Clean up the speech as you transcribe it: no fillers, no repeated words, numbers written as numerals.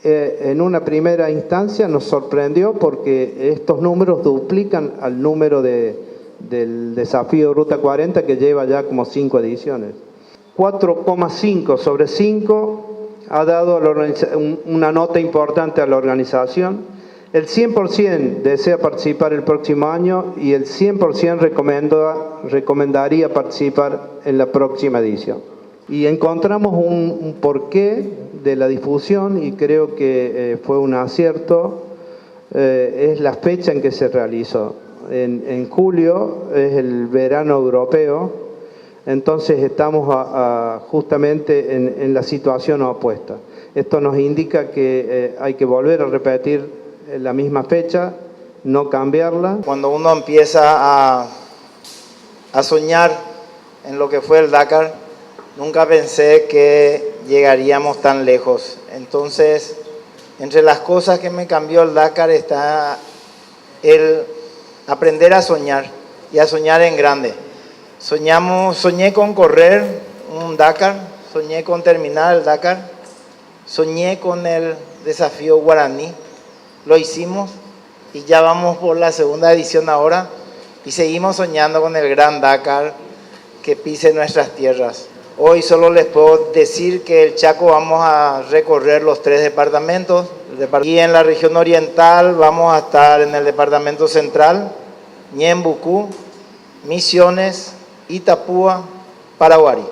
En una primera instancia nos sorprendió porque estos números duplican al número del desafío Ruta 40, que lleva ya como 5 ediciones. 4,5 sobre 5 ha dado una nota importante a la organización. El 100% desea participar el próximo año y el 100% recomendaría participar en la próxima edición. Y encontramos un porqué de la difusión, y creo que fue un acierto, es la fecha en que se realizó. En julio es el verano europeo, entonces estamos justamente en la situación opuesta. Esto nos indica que hay que volver a repetir la misma fecha, no cambiarla. Cuando uno empieza a soñar en lo que fue el Dakar, nunca pensé que llegaríamos tan lejos. Entonces, entre las cosas que me cambió el Dakar está el aprender a soñar y a soñar en grande. Soñé con correr un Dakar, soñé con terminar el Dakar, soñé con el desafío guaraní, lo hicimos y ya vamos por la segunda edición ahora y seguimos soñando con el Gran Dakar que pise nuestras tierras. Hoy solo les puedo decir que el Chaco vamos a recorrer los 3 departamentos y en la región oriental vamos a estar en el departamento central, Ñembucú, Misiones, Itapúa, Paraguarí.